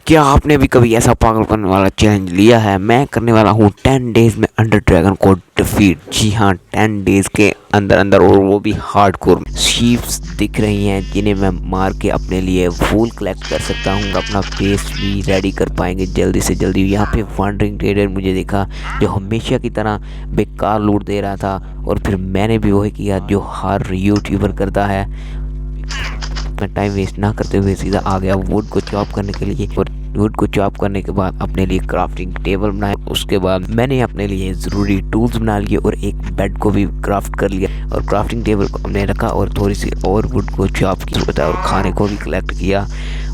क्या आपने भी कभी ऐसा पागलपन वाला चैलेंज लिया है? मैं करने वाला हूँ 10 डेज में अंडर ड्रैगन को डिफीट। जी हाँ, 10 डेज के अंदर अंदर, और वो भी हार्डकोर। शीप्स दिख रही हैं जिन्हें मैं मार के अपने लिए फूल कलेक्ट कर सकता हूँ, अपना बेस भी रेडी कर पाएंगे जल्दी से जल्दी। यहाँ पे वॉन्डरिंग ट्रेडर मुझे देखा जो हमेशा की तरह बेकार लूट दे रहा था, और फिर मैंने भी वही किया जो हर यूट्यूबर करता है। मैं टाइम वेस्ट ना करते हुए सीधा आ गया वुड को चॉप करने के लिए, और वुड को चॉप करने के बाद अपने लिए क्राफ्टिंग टेबल बनाया। उसके बाद मैंने अपने लिए ज़रूरी टूल्स बना लिए और एक बेड को भी क्राफ्ट कर लिया, और क्राफ्टिंग टेबल को हमने रखा और थोड़ी सी और वुड को चॉप किया और खाने को भी कलेक्ट किया।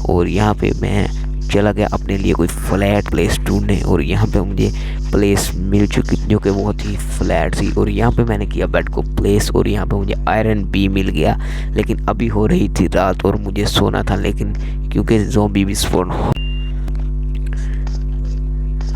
और यहाँ पे मैं चला गया अपने लिए कोई फ्लैट प्लेस ढूंढने, और यहाँ पे मुझे प्लेस मिल चुकी जो कि बहुत ही फ्लैट थी। और यहाँ पे मैंने किया बेड को प्लेस, और यहाँ पे मुझे आयरन भी मिल गया। लेकिन अभी हो रही थी रात और मुझे सोना था, लेकिन क्योंकि ज़ॉम्बी भी स्पॉन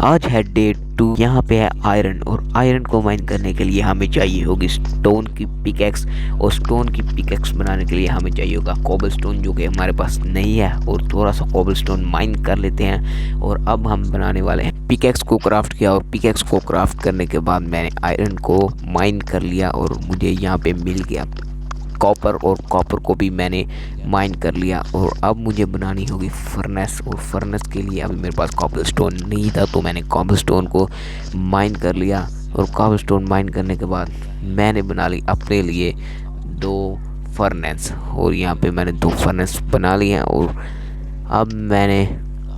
आज है डे 2। यहाँ पे है आयरन, और आयरन को माइन करने के लिए हमें चाहिए होगी स्टोन की पिकैक्स, और स्टोन की पिकैक्स बनाने के लिए हमें चाहिए होगा कोबल स्टोन, जो कि हमारे पास नहीं है। और थोड़ा सा कोबल स्टोन माइन कर लेते हैं, और अब हम बनाने वाले हैं पिकैक्स को क्राफ्ट किया। और पिकैक्स को क्राफ्ट करने के बाद मैंने आयरन को माइन कर लिया, और मुझे यहाँ पे मिल गया कॉपर, और कॉपर को भी मैंने माइन कर लिया। और अब मुझे बनानी होगी फर्नेस, और फर्नेस के लिए अभी मेरे पास कॉपर स्टोन नहीं था, तो मैंने कॉपर स्टोन को माइन कर लिया। और कॉपर स्टोन माइन करने के बाद मैंने बना ली अपने लिए 2 फर्नेस, और यहाँ पे मैंने 2 फर्नेस बना लिए हैं। और अब मैंने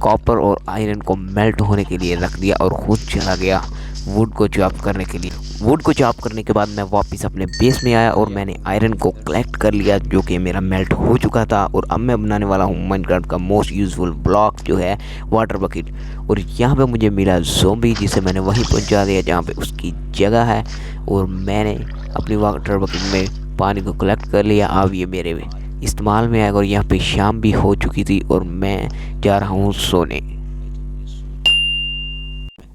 कॉपर और आयरन को मेल्ट होने के लिए रख दिया, और खुद चला गया वुड को चॉप करने के लिए। वुड को चॉप करने के बाद मैं वापस अपने बेस में आया, और मैंने आयरन को कलेक्ट कर लिया जो कि मेरा मेल्ट हो चुका था। और अब मैं बनाने वाला हूँ माइनक्राफ्ट का मोस्ट यूजफुल ब्लॉक, जो है वाटर बकेट। और यहाँ पे मुझे मिला ज़ॉम्बी, जिसे मैंने वहीं पहुँचा दिया जहाँ पे उसकी जगह है। और मैंने अपनी वाटर बकेट में पानी को कलेक्ट कर लिया। अब ये मेरे इस्तेमाल में आएगा। और यहाँ पे शाम भी हो चुकी थी, और मैं जा रहा हूँ सोने।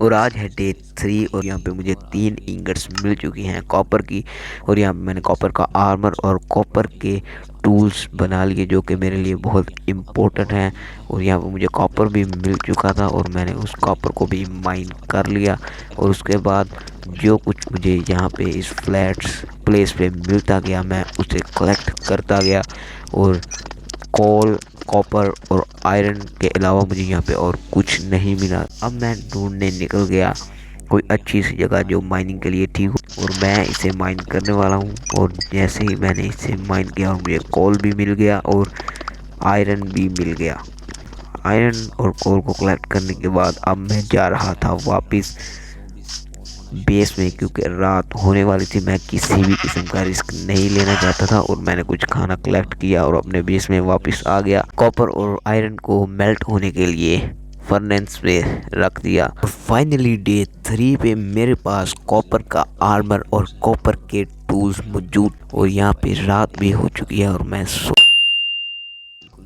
और आज है डे 3, और यहाँ पे मुझे 3 इंगट्स मिल चुकी हैं कॉपर की। और यहाँ पे मैंने कॉपर का आर्मर और कॉपर के टूल्स बना लिए, जो कि मेरे लिए बहुत इम्पोर्टेंट हैं। और यहाँ पे मुझे कॉपर भी मिल चुका था, और मैंने उस कॉपर को भी माइन कर लिया। और उसके बाद जो कुछ मुझे यहाँ पे इस फ्लैट्स प्लेस पे मिलता गया, मैं उसे कलेक्ट करता गया। और कोल, कॉपर और आयरन के अलावा मुझे यहाँ पे और कुछ नहीं मिला। अब मैं ढूंढने निकल गया कोई अच्छी सी जगह जो माइनिंग के लिए ठीक हो, और मैं इसे माइन करने वाला हूँ। और जैसे ही मैंने इसे माइन किया, और मुझे कोल भी मिल गया और आयरन भी मिल गया। आयरन और कोल को कलेक्ट करने के बाद अब मैं जा रहा था वापस बेस में, क्योंकि रात होने वाली थी। मैं किसी भी किस्म का रिस्क नहीं लेना चाहता था, और मैंने कुछ खाना कलेक्ट किया और अपने बेस में वापस आ गया। कॉपर और आयरन को मेल्ट होने के लिए फर्नेस पे रख दिया। और फाइनली डे 3 पे मेरे पास कॉपर का आर्मर और कॉपर के टूल्स मौजूद, और यहाँ पे रात भी हो चुकी है और मैं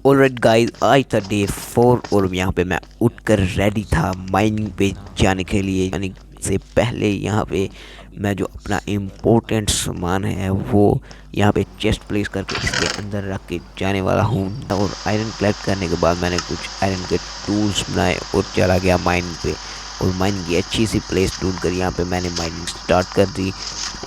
ऑलराइट गाइस, आज था डे 4, और यहाँ पे मैं उठकर रेडी था माइनिंग पे जाने के लिए। यानी से पहले यहाँ पे मैं जो अपना इम्पोर्टेंट सामान है वो यहाँ पे चेस्ट प्लेस करके इसके अंदर रख के जाने वाला हूँ। और आयरन कलेक्ट करने के बाद मैंने कुछ आयरन के टूल्स बनाए और चला गया माइनिंग पे। और माइनिंग की अच्छी सी प्लेस ढूंढ कर यहाँ पे मैंने माइनिंग स्टार्ट कर दी।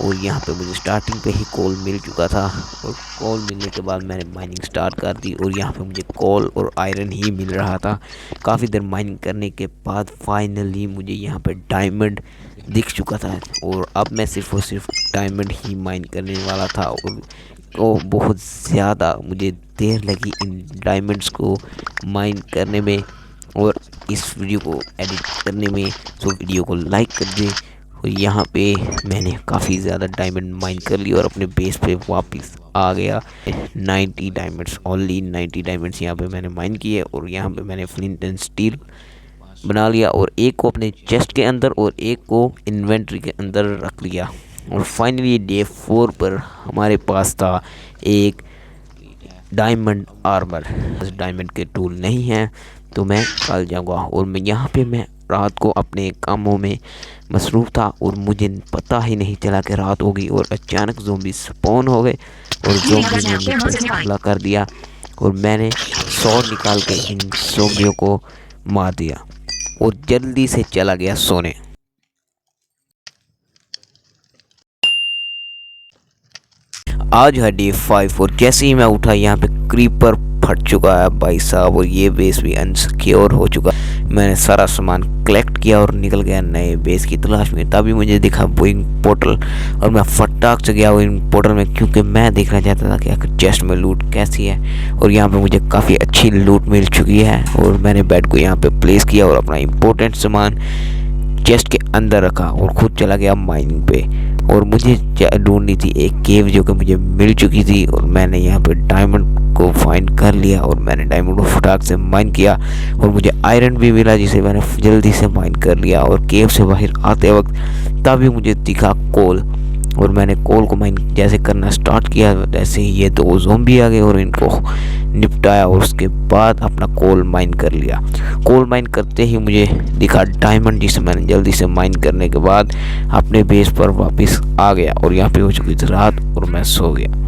और यहाँ पे मुझे स्टार्टिंग पे ही कोल मिल चुका था, और कोल मिलने के बाद मैंने माइनिंग स्टार्ट कर दी। और यहाँ पे मुझे कोल और आयरन ही मिल रहा था। काफ़ी देर माइनिंग करने के बाद फाइनली मुझे यहाँ पे डायमंड दिख चुका था, और अब मैं सिर्फ और सिर्फ डायमंड ही माइन करने वाला था। और बहुत ज़्यादा मुझे देर लगी इन डायमंड्स को माइन करने में और इस वीडियो को एडिट करने में। तो वीडियो को लाइक कर दें। और यहाँ पे मैंने काफ़ी ज़्यादा डायमंड माइन कर लिया और अपने बेस पे वापस आ गया। 90 डायमंड्स, ओनली 90 डायमंड्स यहाँ पे मैंने माइन किए। और यहाँ पे मैंने फ्लिंट एंड स्टील बना लिया, और एक को अपने चेस्ट के अंदर और एक को इन्वेंट्री के अंदर रख लिया। और फाइनली डे 4 पर हमारे पास था एक डायमंड आर्मर। डायमंड के टूल नहीं हैं तो मैं कल जाऊँगा। और मैं रात को अपने कामों में मसरूफ़ था, और मुझे पता ही नहीं चला कि रात हो गई। और अचानक ज़ॉम्बी स्पॉन हो गए, और ज़ॉम्बी ने मुझ पर हमला कर दिया। और मैंने स्वॉर्ड निकाल के इन ज़ॉम्बियों को मार दिया और जल्दी से चला गया सोने। आज है डे 5 और जैसे ही मैं उठा यहाँ पे क्रीपर फट चुका है भाई साहब, और ये बेस भी अनसिक्योर हो चुका। मैंने सारा सामान कलेक्ट किया और निकल गया नए बेस की तलाश में। तभी मुझे दिखा बोइंग पोर्टल और मैं फटाक से गया बोइंग पोर्टल में, क्योंकि मैं देखना चाहता था कि आखिर चेस्ट में लूट कैसी है। और यहाँ पे मुझे काफ़ी अच्छी लूट मिल चुकी है और मैंने बेड को यहाँ पे प्लेस किया और अपना इम्पोर्टेंट सामान चेस्ट के अंदर रखा और खुद चला गया माइनिंग पे। और मुझे ढूंढनी थी एक केव जो कि मुझे मिल चुकी थी और मैंने यहाँ पे डायमंड को फाइंड कर लिया और मैंने डायमंड को फटाक से माइन किया और मुझे आयरन भी मिला जिसे मैंने जल्दी से माइन कर लिया। और केव से बाहर आते वक्त तभी मुझे दिखा कोल और मैंने कोल को माइन जैसे करना स्टार्ट किया वैसे ही ये दो ज़ॉम्बी आ गए और इनको निपटाया और उसके बाद अपना कोल माइन कर लिया। कोल माइन करते ही मुझे दिखा डायमंड जिसे मैंने जल्दी से माइन करने के बाद अपने बेस पर वापस आ गया और यहाँ पे हो चुकी थी रात और मैं सो गया।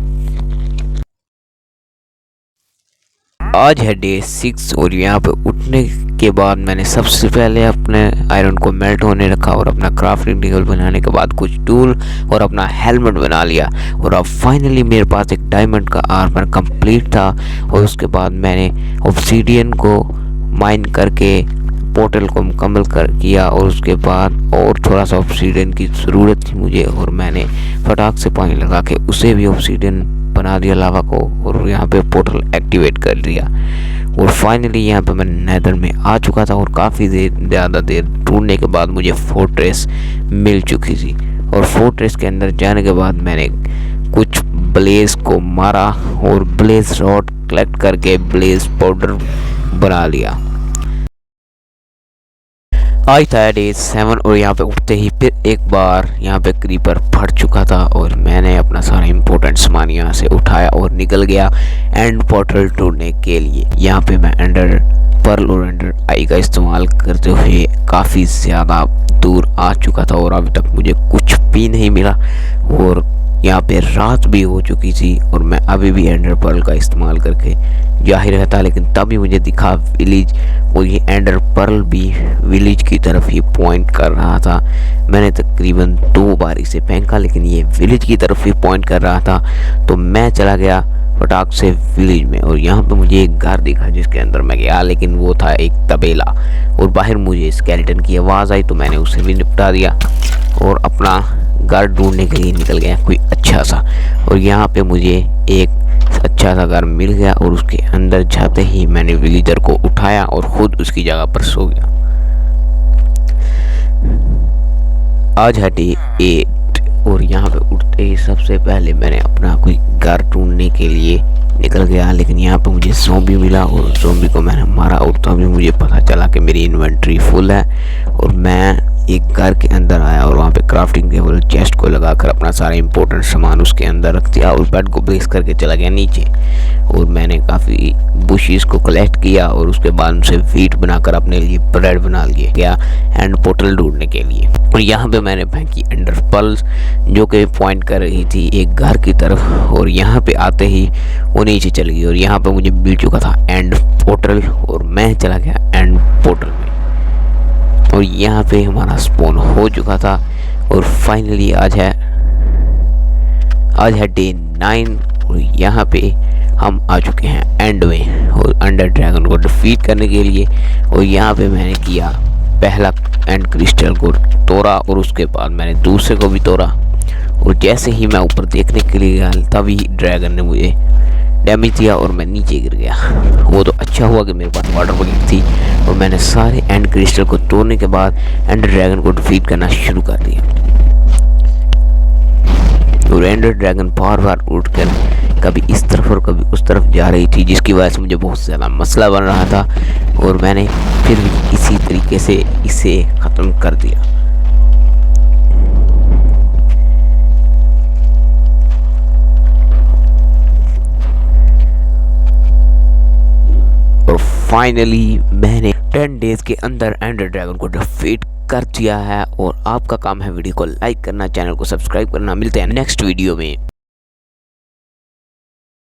आज है डे 6 और यहाँ पे उठने के बाद मैंने सबसे पहले अपने आयरन को मेल्ट होने रखा और अपना क्राफ्टिंग टेबल बनाने के बाद कुछ टूल और अपना हेलमेट बना लिया। और अब फाइनली मेरे पास एक डायमंड का आर्मर कंप्लीट था। और उसके बाद मैंने ऑब्सीडियन को माइन करके पोर्टल को मुकम्मल कर किया और उसके बाद और थोड़ा सा ऑब्सीडियन की ज़रूरत थी मुझे और मैंने फटाक से पानी लगा के उसे भी ऑब्सीडियन बना दिया लावा को और यहाँ पे पोर्टल एक्टिवेट कर दिया। और फाइनली यहाँ पे मैं नेदर में आ चुका था और काफ़ी ज़्यादा देर ढूंढने के बाद मुझे फोर्ट्रेस मिल चुकी थी। और फोर्ट्रेस के अंदर जाने के बाद मैंने कुछ ब्लेज को मारा और ब्लेज रॉड कलेक्ट करके ब्लेज पाउडर बना लिया। आज था डे 7 और यहाँ पे उठते ही फिर एक बार यहाँ पे क्रीपर फट चुका था और मैंने अपना सारा इम्पोर्टेंट सामान यहाँ से उठाया और निकल गया एंड पोर्टल ढूंढने के लिए। यहाँ पे मैं एंडर पर्ल और एंडर आई का इस्तेमाल करते हुए काफ़ी ज़्यादा दूर आ चुका था और अभी तक मुझे कुछ भी नहीं मिला और यहाँ पे रात भी हो चुकी थी और मैं अभी भी एंडर पर्ल का इस्तेमाल करके जाहिर रहता, लेकिन तभी मुझे दिखा विलेज और ये एंडर पर्ल भी विलेज की तरफ ही पॉइंट कर रहा था। मैंने तकरीबन 2 बार इसे फेंका लेकिन ये विलेज की तरफ ही पॉइंट कर रहा था, तो मैं चला गया फटाक से विलेज में। और यहाँ पे मुझे एक घर दिखा जिसके अंदर मैं गया, लेकिन वो था एक तबेला और बाहर मुझे स्केलेटन की आवाज़ आई तो मैंने उसे भी निपटा दिया और अपना घर ढूंढने के लिए निकल गया कोई अच्छा सा। और यहाँ पे मुझे एक अच्छा सा घर मिल गया और उसके अंदर जाते ही मैंने विलेजर को उठाया और खुद उसकी जगह पर सो गया। आज है डे 8 और यहाँ पे उठते ही सबसे पहले मैंने अपना कोई घर ढूंढने के लिए निकल गया, लेकिन यहाँ पे मुझे ज़ॉम्बी मिला और ज़ॉम्बी को मैंने मारा और तभी मुझे पता चला कि मेरी इन्वेंट्री फुल है। और मैं एक घर के अंदर आया और वहाँ पे क्राफ्टिंग टेबल चेस्ट को लगाकर अपना सारा इंपॉर्टेंट सामान उसके अंदर रख दिया और बेड को ब्रेस करके चला गया नीचे। और मैंने काफ़ी बुशीज़ को कलेक्ट किया और उसके बाद उनसे वीट बनाकर अपने लिए ब्रेड बना लिए गया एंड पोर्टल ढूंढने के लिए। और यहाँ पे मैंने फेंकी एंडर पर्ल्स जो कि पॉइंट कर रही थी एक घर की तरफ और यहाँ पे आते ही वो नीचे चली गई और यहाँ पे मुझे मिल चुका था एंड पोर्टल और मैं चला गया एंड पोर्टल में और यहाँ पे हमारा स्पॉन हो चुका था। और फाइनली आज है डे 9 और यहाँ पे हम आ चुके हैं एंड में और अंडर ड्रैगन को डिफीट करने के लिए। और यहाँ पे मैंने किया पहला एंड क्रिस्टल को तोड़ा और उसके बाद मैंने दूसरे को भी तोड़ा और जैसे ही मैं ऊपर देखने के लिए गया तभी ड्रैगन ने मुझे डैमेज दिया और मैं नीचे गिर गया। वो तो अच्छा हुआ कि मेरे पास वाटर बकेट थी और मैंने सारे एंड क्रिस्टल को तोड़ने के बाद एंड ड्रैगन को डिफीट करना शुरू कर दिया। और एंडर ड्रैगन बार बार उठकर कभी इस तरफ और कभी उस तरफ जा रही थी जिसकी वजह से मुझे बहुत ज़्यादा मसला बन रहा था और मैंने फिर भी इसी तरीके से इसे ख़त्म कर दिया। और फाइनली मैंने 10 डेज के अंदर एंडर ड्रैगन को डिफीट कर दिया है। और आपका काम है वीडियो को लाइक करना, चैनल को सब्सक्राइब करना। मिलते हैं नेक्स्ट वीडियो में।